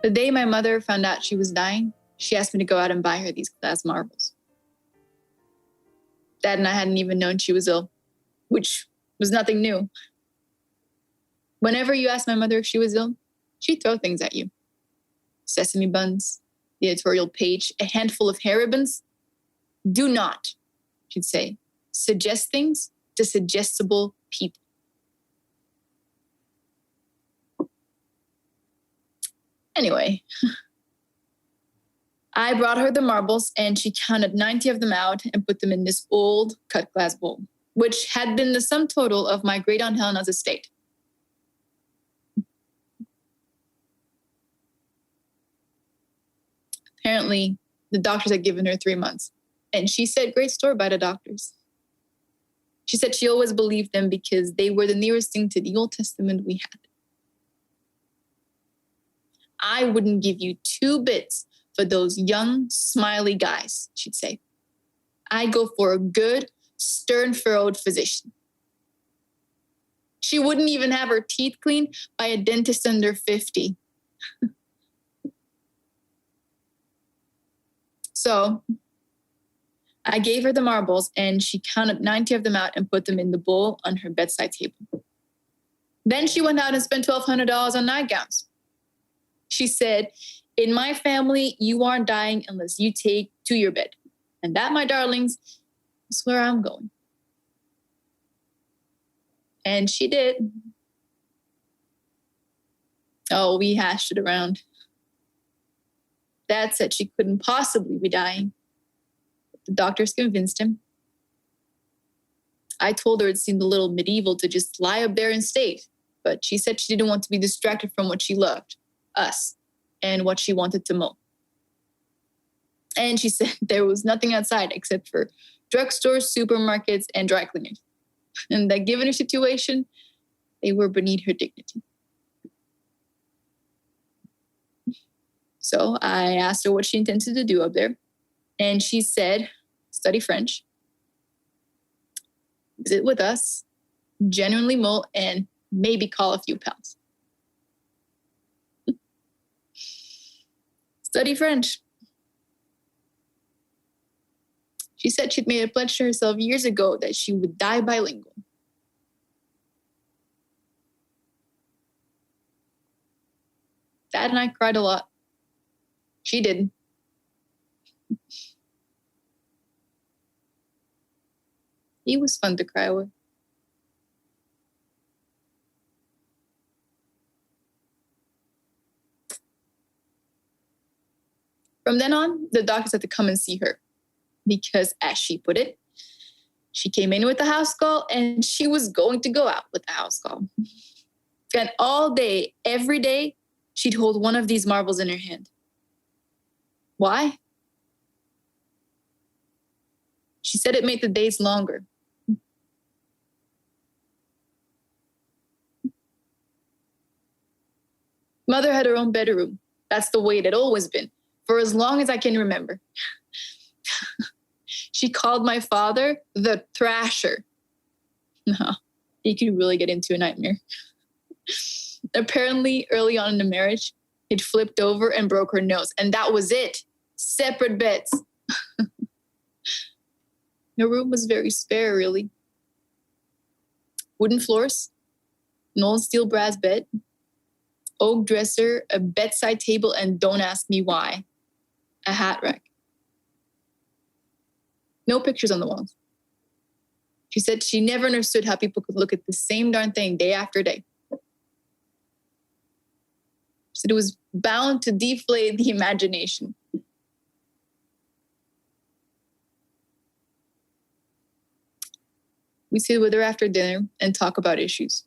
The day my mother found out she was dying, she asked me to go out and buy her these glass marbles. Dad and I hadn't even known she was ill, which was nothing new. Whenever you asked my mother if she was ill, she'd throw things at you. Sesame buns, the editorial page, a handful of hair ribbons. Do not, she'd say, suggest things to suggestible people. Anyway, I brought her the marbles and she counted 90 of them out and put them in this old cut glass bowl, which had been the sum total of my great aunt Helena's estate. Apparently, the doctors had given her 3 months, and she said great store by the doctors. She said she always believed them because they were the nearest thing to the Old Testament we had. I wouldn't give you 2 bits for those young, smiley guys, she'd say. I'd go for a good, stern-furrowed physician. She wouldn't even have her teeth cleaned by a dentist under 50. So I gave her the marbles and she counted 90 of them out and put them in the bowl on her bedside table. Then she went out and spent $1,200 on nightgowns. She said, in my family, you aren't dying unless you take to your bed. And that, my darlings, is where I'm going. And she did. Oh, we hashed it around. Dad said she couldn't possibly be dying. The doctors convinced him. I told her it seemed a little medieval to just lie up there and state, but she said she didn't want to be distracted from what she loved, us, and what she wanted to mow. And she said there was nothing outside except for drugstores, supermarkets, and dry cleaners. And that given her situation, they were beneath her dignity. So I asked her what she intended to do up there. And she said, study French, visit with us, genuinely mow, and maybe call a few pals. Study French. She said she'd made a pledge to herself years ago that she would die bilingual. Dad and I cried a lot. She did. He was fun to cry with. From then on, the doctors had to come and see her because, as she put it, she came in with a house call and she was going to go out with a house call. And all day, every day, she'd hold one of these marbles in her hand. Why? She said it made the days longer. Mother had her own bedroom. That's the way it had always been, for as long as I can remember. She called my father the Thrasher. No, he could really get into a nightmare. Apparently, early on in the marriage, it flipped over and broke her nose, and that was it. Separate beds. The room was very spare, really. Wooden floors, an old steel brass bed, oak dresser, a bedside table, and don't ask me why, a hat rack. No pictures on the walls. She said she never understood how people could look at the same darn thing day after day. She said it was bound to deflate the imagination. We sit with her after dinner and talk about issues.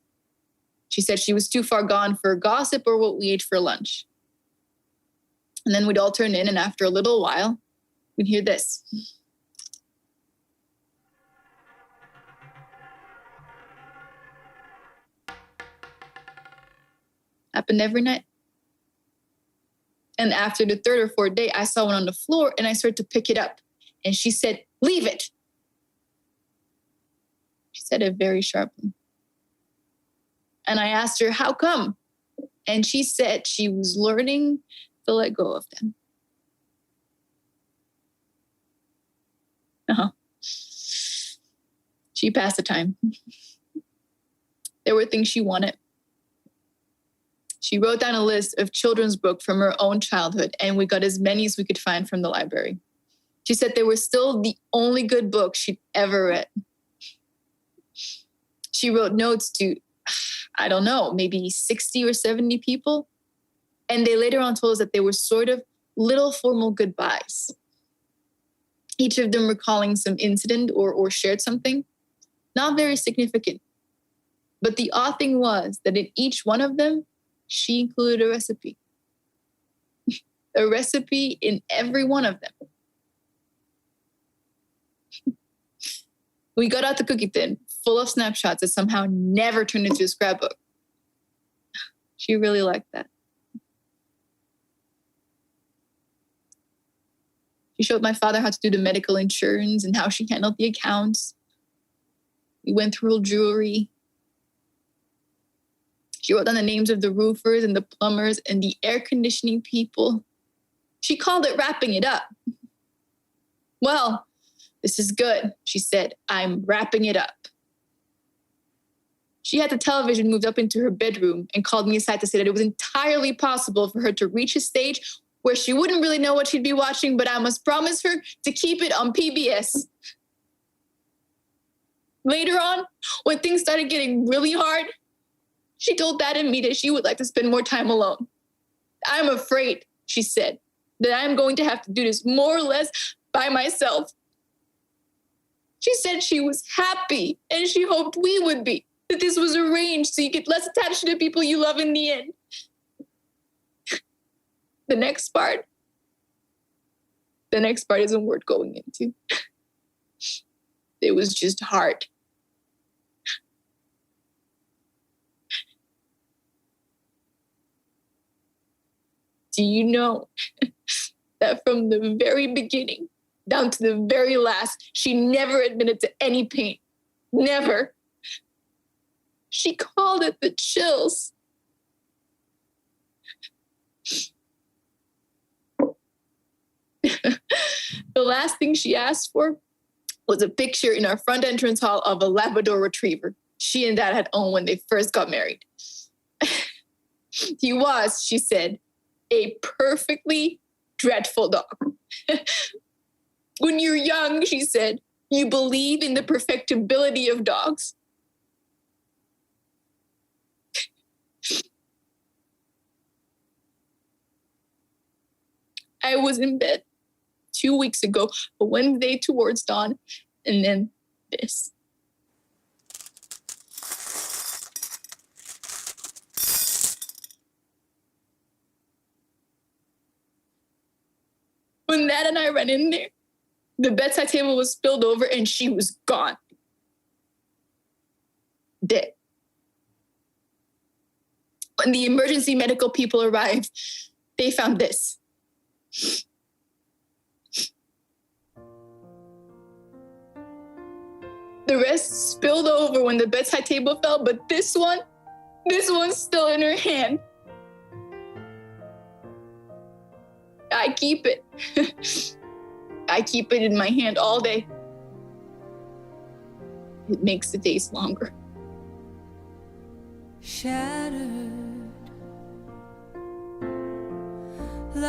She said she was too far gone for gossip or what we ate for lunch. And then we'd all turn in, and after a little while, we'd hear this. Happened every night. And after the 3rd or 4th day, I saw one on the floor and I started to pick it up. And she said, "Leave it." She said it very sharply. And I asked her, "How come?" And she said she was learning to let go of them. She passed the time. There were things she wanted. She wrote down a list of children's books from her own childhood, and we got as many as we could find from the library. She said they were still the only good books she'd ever read. She wrote notes to, I don't know, maybe 60 or 70 people. And they later on told us that they were sort of little formal goodbyes. Each of them recalling some incident or shared something. Not very significant. But the odd thing was that in each one of them, she included a recipe. A recipe in every one of them. We got out the cookie tin, full of snapshots that somehow never turned into a scrapbook. She really liked that. She showed my father how to do the medical insurance and how she handled the accounts. We went through her jewelry. She wrote down the names of the roofers and the plumbers and the air conditioning people. She called it wrapping it up. Well, this is good, she said. I'm wrapping it up. She had the television moved up into her bedroom and called me aside to say that it was entirely possible for her to reach a stage where she wouldn't really know what she'd be watching, but I must promise her to keep it on PBS. Later on, when things started getting really hard, she told Dad and me that she would like to spend more time alone. I'm afraid, she said, that I'm going to have to do this more or less by myself. She said she was happy and she hoped we would be, that this was arranged so you get less attached to the people you love in the end. The next part isn't worth going into. It was just hard. Do you know that from the very beginning down to the very last, she never admitted to any pain? Never. She called it the chills. The last thing she asked for was a picture in our front entrance hall of a Labrador retriever she and Dad had owned when they first got married. He was, she said, a perfectly dreadful dog. When you're young, she said, you believe in the perfectibility of dogs. I was in bed 2 weeks ago, a Wednesday towards dawn, and then this. When Dad and I ran in there, the bedside table was spilled over and she was gone. Dead. When the emergency medical people arrived, they found this. The rest spilled over when the bedside table fell, but this one's still in her hand. I keep it. I keep it in my hand all day. It makes the days longer. Shattered.